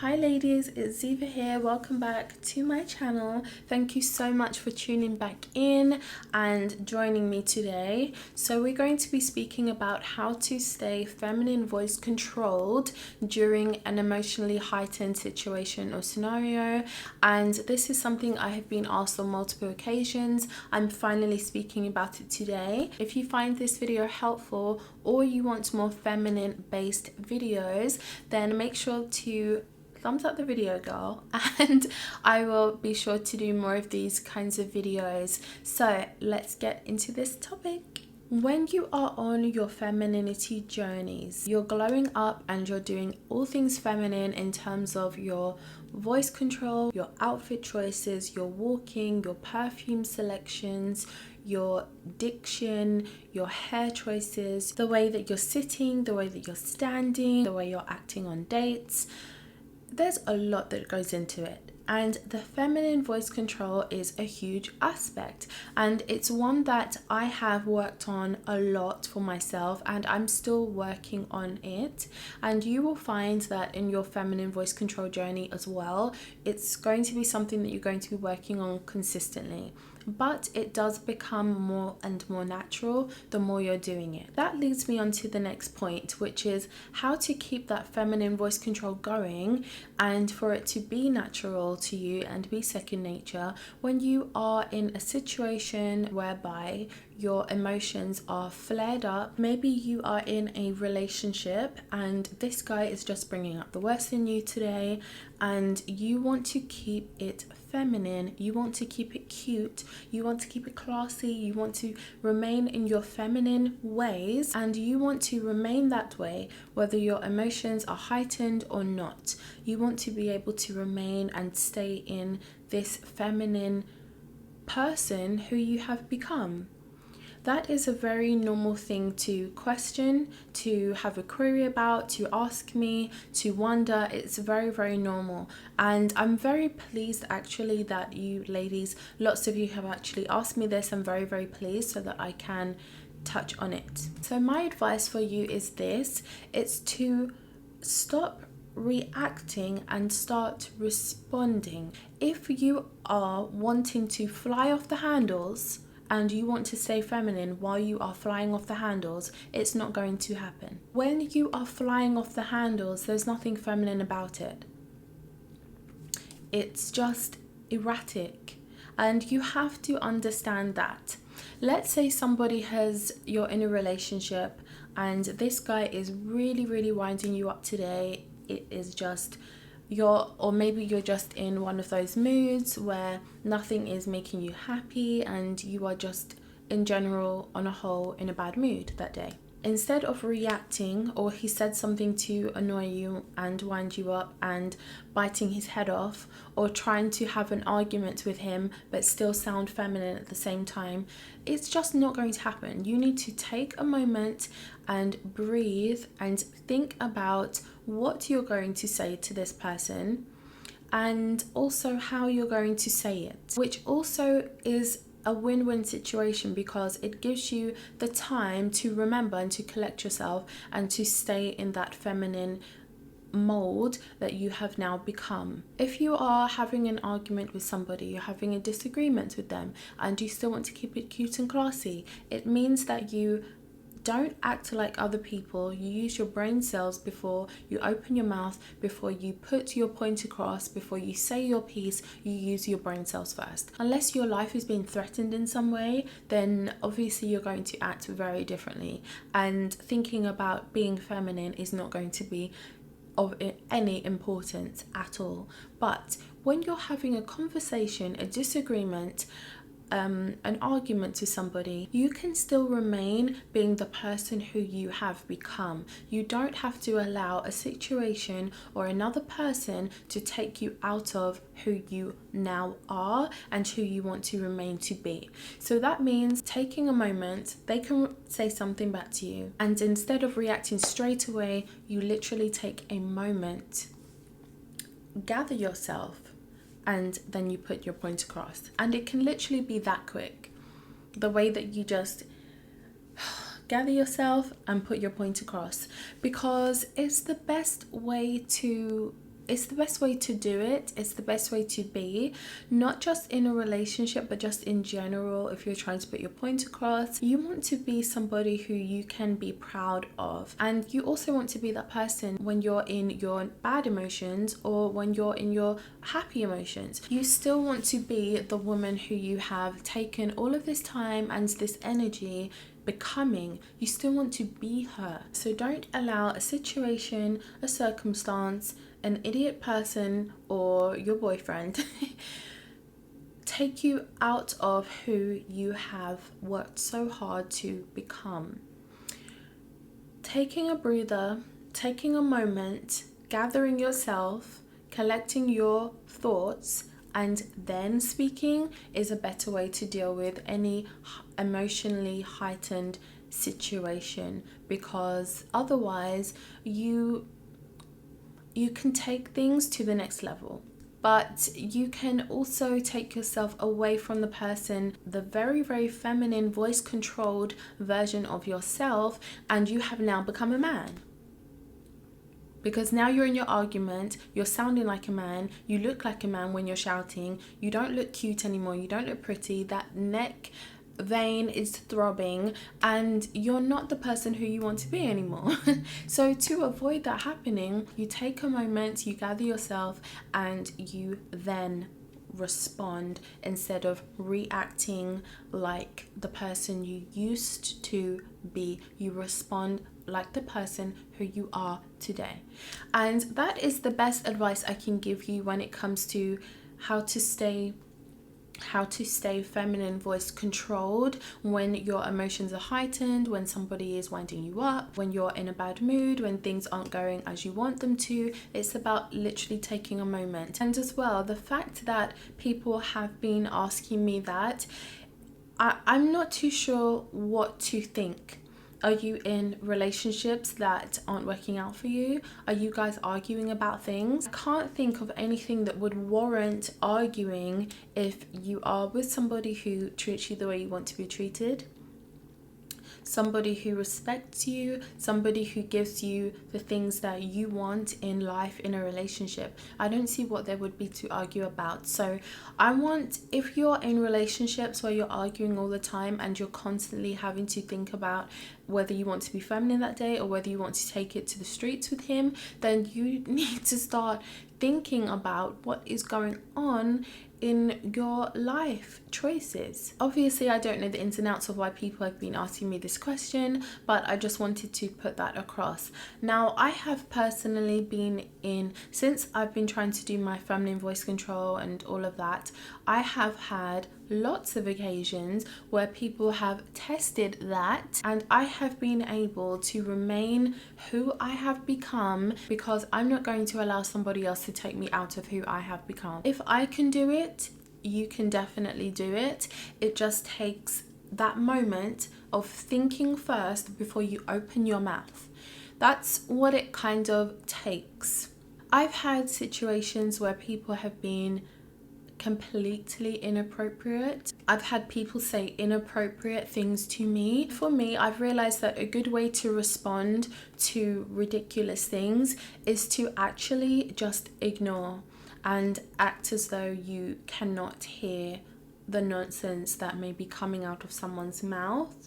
Hi ladies, it's Ziva here. Welcome back to my channel. Thank you so much for tuning back in and joining me today. So we're going to be speaking about how to stay feminine voice controlled during an emotionally heightened situation or scenario. And this is something I have been asked on multiple occasions. I'm finally speaking about it today. If you find this video helpful or you want more feminine based videos, then make sure to thumbs up the video, girl, and I will be sure to do more of these kinds of videos. So let's get into this topic. When you are on your femininity journeys, you're glowing up and you're doing all things feminine in terms of your voice control, your outfit choices, your walking, your perfume selections, your diction, your hair choices, the way that you're sitting, the way that you're standing, the way you're acting on dates. There's a lot that goes into it, and the feminine voice control is a huge aspect, and it's one that I have worked on a lot for myself, and I'm still working on it. And you will find that in your feminine voice control journey as well, it's going to be something that you're going to be working on consistently, but it does become more and more natural the more you're doing it. That leads me on to the next point, which is how to keep that feminine voice control going and for it to be natural to you and be second nature when you are in a situation whereby your emotions are flared up. Maybe you are in a relationship and this guy is just bringing up the worst in you today, and you want to keep it feminine, you want to keep it cute, you want to keep it classy, you want to remain in your feminine ways, and you want to remain that way whether your emotions are heightened or not. You want to be able to remain and stay in this feminine person who you have become. That is a very normal thing to question, to have a query about, to ask me, to wonder. It's very, very normal. And I'm very pleased actually that you ladies, lots of you have actually asked me this. I'm very, very pleased so that I can touch on it. So my advice for you is this. It's to stop reacting and start responding. If you are wanting to fly off the handles and you want to stay feminine while you are flying off the handles, it's not going to happen. When you are flying off the handles, there's nothing feminine about it. It's just erratic. And you have to understand that. Let's say you're in a relationship and this guy is really, really winding you up today. It is just or maybe you're just in one of those moods where nothing is making you happy and you are just in general on a whole in a bad mood that day. Instead of reacting, or he said something to annoy you and wind you up and biting his head off, or trying to have an argument with him but still sound feminine at the same time, it's just not going to happen. You need to take a moment and breathe and think about what you're going to say to this person and also how you're going to say it, which also is a win-win situation because it gives you the time to remember and to collect yourself and to stay in that feminine mold that you have now become. If you are having an argument with somebody, you're having a disagreement with them, and you still want to keep it cute and classy, it means that you don't act like other people. You use your brain cells before you open your mouth, before you put your point across, before you say your piece. You use your brain cells first. Unless your life is being threatened in some way, then obviously you're going to act very differently. And thinking about being feminine is not going to be of any importance at all. But when you're having a conversation, a disagreement, an argument to somebody, you can still remain being the person who you have become. You don't have to allow a situation or another person to take you out of who you now are and who you want to remain to be. So that means taking a moment. They can say something back to you, and instead of reacting straight away, you literally take a moment, gather yourself, and then you put your point across. And it can literally be that quick. The way that you just gather yourself and put your point across, because it's the best way to it's the best way to do it. It's the best way to be, not just in a relationship, but just in general. If you're trying to put your point across, you want to be somebody who you can be proud of. And you also want to be that person when you're in your bad emotions or when you're in your happy emotions. You still want to be the woman who you have taken all of this time and this energy becoming. You still want to be her. So don't allow a situation, a circumstance, an idiot person, or your boyfriend take you out of who you have worked so hard to become. Taking a breather, taking a moment, gathering yourself, collecting your thoughts, and then speaking is a better way to deal with any emotionally heightened situation, because otherwise you can take things to the next level. But you can also take yourself away from the person, the very, very feminine, voice controlled version of yourself, and you have now become a man. Because now you're in your argument, you're sounding like a man, you look like a man when you're shouting, you don't look cute anymore, you don't look pretty, that neck vein is throbbing, and you're not the person who you want to be anymore. So to avoid that happening, you take a moment, you gather yourself, and you then respond instead of reacting like the person you used to be. You respond like the person who you are today. And that is the best advice I can give you when it comes to how to stay feminine voice controlled when your emotions are heightened, when somebody is winding you up, when you're in a bad mood, when things aren't going as you want them to. It's about literally taking a moment. And as well, the fact that people have been asking me that, I'm not too sure what to think. Are you in relationships that aren't working out for you? Are you guys arguing about things? I can't think of anything that would warrant arguing if you are with somebody who treats you the way you want to be treated, somebody who respects you, somebody who gives you the things that you want in life, in a relationship. I don't see what there would be to argue about. So if you're in relationships where you're arguing all the time and you're constantly having to think about whether you want to be feminine that day or whether you want to take it to the streets with him, then you need to start thinking about what is going on in your life choices. Obviously, I don't know the ins and outs of why people have been asking me this question, but I just wanted to put that across. Now, I have personally been since I've been trying to do my feminine voice control and all of that, I have had lots of occasions where people have tested that, and I have been able to remain who I have become, because I'm not going to allow somebody else to take me out of who I have become. If I can do it, you can definitely do it. It just takes that moment of thinking first before you open your mouth. That's what it kind of takes. I've had situations where people have been completely inappropriate. I've had people say inappropriate things to me. For me, I've realized that a good way to respond to ridiculous things is to actually just ignore and act as though you cannot hear the nonsense that may be coming out of someone's mouth,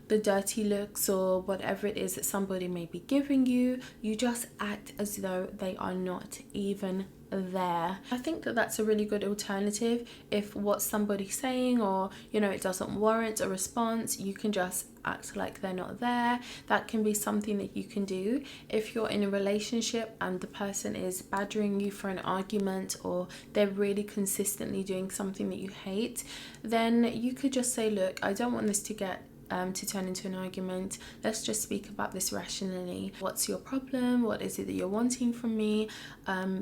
the dirty looks or whatever it is that somebody may be giving you. You just act as though they are not even there. I think that that's a really good alternative. If what somebody's saying or it doesn't warrant a response, you can just act like they're not there. That can be something that you can do. If you're in a relationship and the person is badgering you for an argument, or they're really consistently doing something that you hate, then you could just say, look, I don't want this to turn into an argument. Let's just speak about this rationally. What's your problem? What is it that you're wanting from me?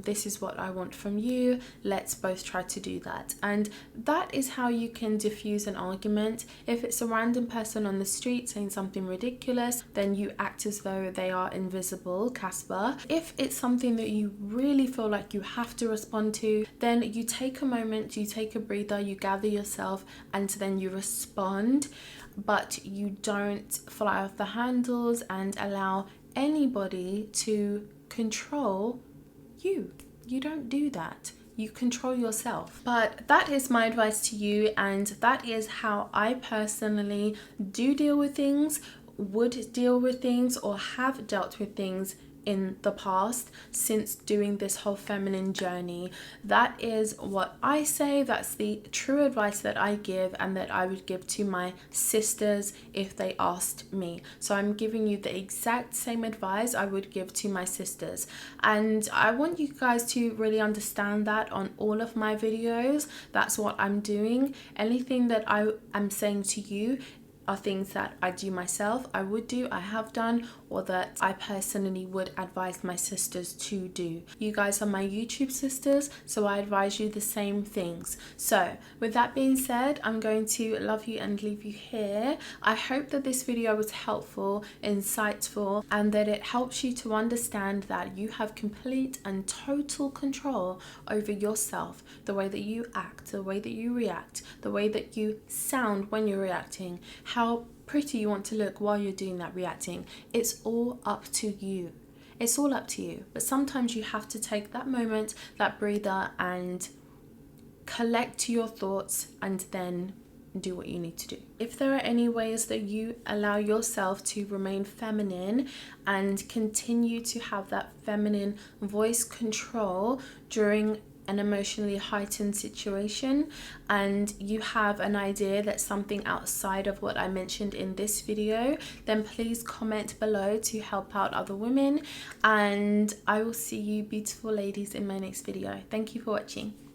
This is what I want from you. Let's both try to do that. And that is how you can diffuse an argument. If it's a random person on the street saying something ridiculous, then you act as though they are invisible, Casper. If it's something that you really feel like you have to respond to, then you take a moment, you take a breather, you gather yourself, and then you respond. But you don't fly off the handles and allow anybody to control you. You don't do that. You control yourself. But that is my advice to you, and that is how I personally do deal with things, would deal with things, or have dealt with things in the past since doing this whole feminine journey. That is what I say. That's the true advice that I give and that I would give to my sisters if they asked me. So I'm giving you the exact same advice I would give to my sisters, and I want you guys to really understand that on all of my videos. That's what I'm doing. Anything that I am saying to you are things that I do myself, I would do, I have done, or that I personally would advise my sisters to do. You guys are my YouTube sisters, so I advise you the same things. So with that being said, I'm going to love you and leave you here. I hope that this video was helpful, insightful, and that it helps you to understand that you have complete and total control over yourself, the way that you act, the way that you react, the way that you sound when you're reacting, how pretty you want to look while you're doing that reacting. It's all up to you. It's all up to you. But sometimes you have to take that moment, that breather, and collect your thoughts and then do what you need to do. If there are any ways that you allow yourself to remain feminine and continue to have that feminine voice control during an emotionally heightened situation, and you have an idea that's something outside of what I mentioned in this video, then please comment below to help out other women, and I will see you beautiful ladies in my next video. Thank you for watching.